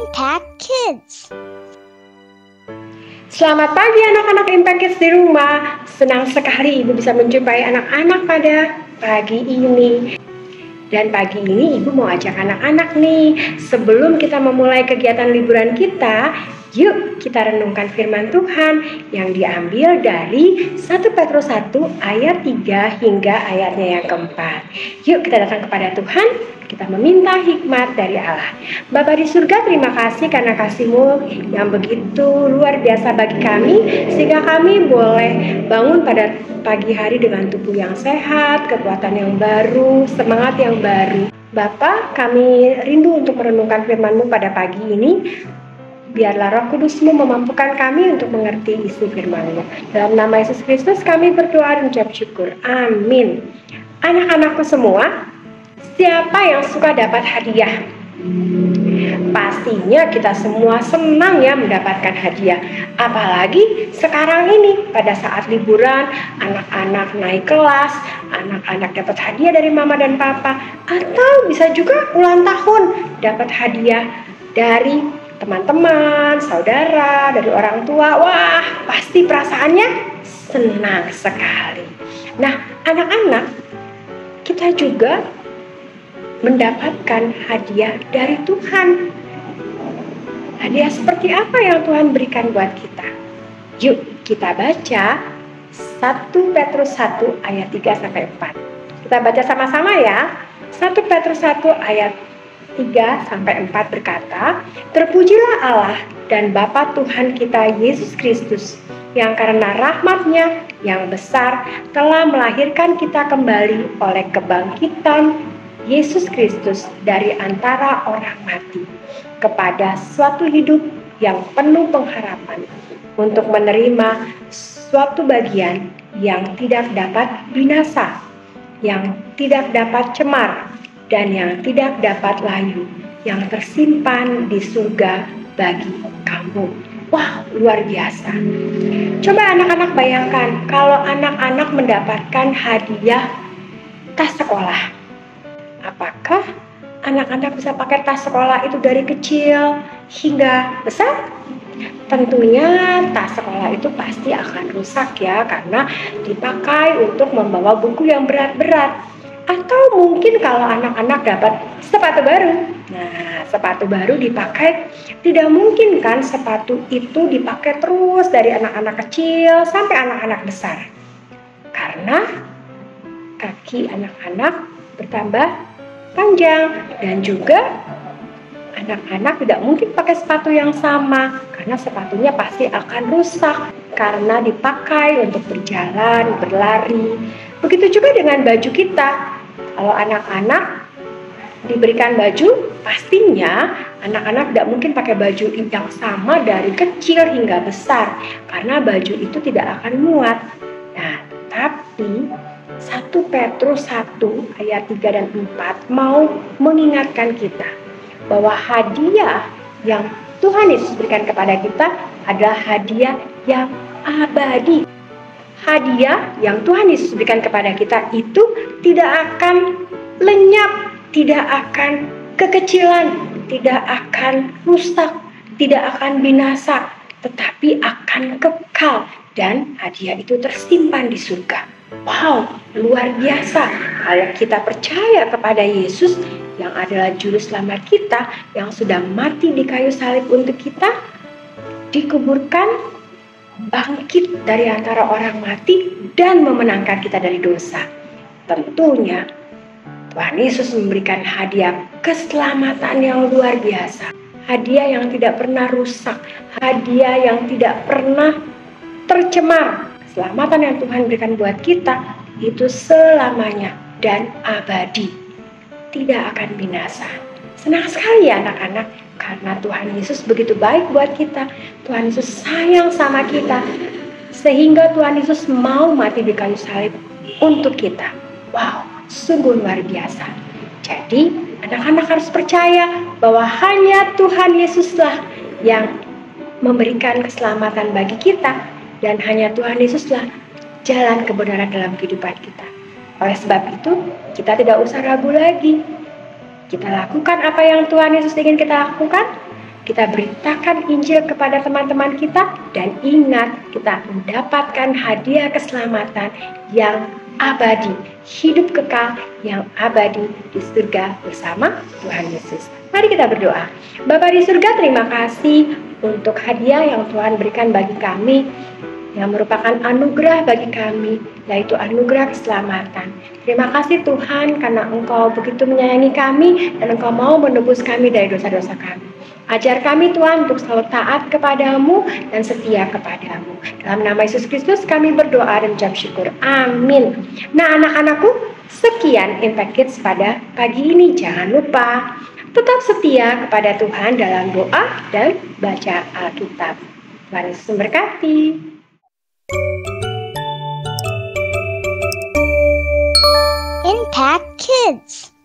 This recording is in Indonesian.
Impact Kids. Selamat pagi anak-anak Impact Kids di rumah. Senang sekali Ibu bisa menjumpai anak-anak pada pagi ini. Dan pagi ini Ibu mau ajak anak-anak nih, sebelum kita memulai kegiatan liburan kita, yuk kita renungkan firman Tuhan yang diambil dari 1 Petrus 1 ayat 3 hingga ayatnya yang keempat. Yuk kita datang kepada Tuhan, kita meminta hikmat dari Allah. Bapa di surga, terima kasih karena kasih-Mu yang begitu luar biasa bagi kami, sehingga kami boleh bangun pada pagi hari dengan tubuh yang sehat, kekuatan yang baru, semangat yang baru. Bapa, kami rindu untuk merenungkan firman-Mu pada pagi ini. Biarlah Roh Kudus-Mu memampukan kami untuk mengerti isi firman-Mu. Dalam nama Yesus Kristus kami berdoa dan ucap syukur. Amin. Anak-anakku semua, siapa yang suka dapat hadiah? Pastinya kita semua senang ya mendapatkan hadiah. Apalagi sekarang ini pada saat liburan, anak-anak naik kelas, anak-anak dapat hadiah dari mama dan papa, atau bisa juga ulang tahun dapat hadiah dari teman-teman, saudara, dari orang tua. Wah, pasti perasaannya senang sekali. Nah, anak-anak, kita juga mendapatkan hadiah dari Tuhan. Hadiah seperti apa yang Tuhan berikan buat kita? Yuk kita baca 1 Petrus 1 ayat 3-4. Kita baca sama-sama ya. 1 Petrus 1 ayat 3-4 berkata, "Terpujilah Allah dan Bapa Tuhan kita Yesus Kristus, yang karena rahmat-Nya yang besar telah melahirkan kita kembali oleh kebangkitan Yesus Kristus dari antara orang mati kepada suatu hidup yang penuh pengharapan, untuk menerima suatu bagian yang tidak dapat binasa, yang tidak dapat cemar, dan yang tidak dapat layu, yang tersimpan di surga bagi kamu." Wah, luar biasa. Coba anak-anak bayangkan kalau anak-anak mendapatkan hadiah tas sekolah. Apakah anak-anak bisa pakai tas sekolah itu dari kecil hingga besar? Tentunya tas sekolah itu pasti akan rusak ya, karena dipakai untuk membawa buku yang berat-berat. Atau mungkin kalau anak-anak dapat sepatu baru. Nah, sepatu baru dipakai, tidak mungkin kan sepatu itu dipakai terus dari anak-anak kecil sampai anak-anak besar. Karena kaki anak-anak bertambah panjang, dan juga anak-anak tidak mungkin pakai sepatu yang sama karena sepatunya pasti akan rusak karena dipakai untuk berjalan, berlari. Begitu juga dengan baju kita. Kalau anak-anak diberikan baju, pastinya anak-anak tidak mungkin pakai baju yang sama dari kecil hingga besar karena baju itu tidak akan muat. Nah, tapi 1 Petrus 1 ayat 3 dan 4 mau mengingatkan kita bahwa hadiah yang Tuhan Yesus berikan kepada kita adalah hadiah yang abadi. Hadiah yang Tuhan Yesus berikan kepada kita itu tidak akan lenyap, tidak akan kekecilan, tidak akan rusak, tidak akan binasa, tetapi akan kekal, dan hadiah itu tersimpan di surga. Wow, luar biasa. Kalau kita percaya kepada Yesus yang adalah juru selamat kita, yang sudah mati di kayu salib untuk kita, dikuburkan, bangkit dari antara orang mati, dan memenangkan kita dari dosa. Tentunya Tuhan Yesus memberikan hadiah keselamatan yang luar biasa. Hadiah yang tidak pernah rusak, hadiah yang tidak pernah tercemar. Keselamatan yang Tuhan berikan buat kita itu selamanya dan abadi, tidak akan binasa. Senang sekali ya anak-anak, karena Tuhan Yesus begitu baik buat kita. Tuhan Yesus sayang sama kita, sehingga Tuhan Yesus mau mati di kayu salib untuk kita. Wow, sungguh luar biasa. Jadi anak-anak harus percaya bahwa hanya Tuhan Yesuslah yang memberikan keselamatan bagi kita, dan hanya Tuhan Yesuslah jalan kebenaran dalam kehidupan kita. Oleh sebab itu, kita tidak usah ragu lagi. Kita lakukan apa yang Tuhan Yesus ingin kita lakukan, kita beritakan Injil kepada teman-teman kita, dan ingat, kita mendapatkan hadiah keselamatan yang abadi, hidup kekal yang abadi di surga bersama Tuhan Yesus. Mari kita berdoa. Bapa di surga, terima kasih untuk hadiah yang Tuhan berikan bagi kami, yang merupakan anugerah bagi kami, yaitu anugerah keselamatan. Terima kasih Tuhan, karena Engkau begitu menyayangi kami dan Engkau mau menebus kami dari dosa-dosa kami. Ajar kami Tuhan untuk selalu taat kepadamu dan setia kepadamu. Dalam nama Yesus Kristus kami berdoa dan ucap syukur. Amin. Nah, anak-anakku, sekian Impact Kids pada pagi ini. Jangan lupa tetap setia kepada Tuhan dalam doa dan baca Alkitab. Tuhan Yesus memberkati. Impact Kids.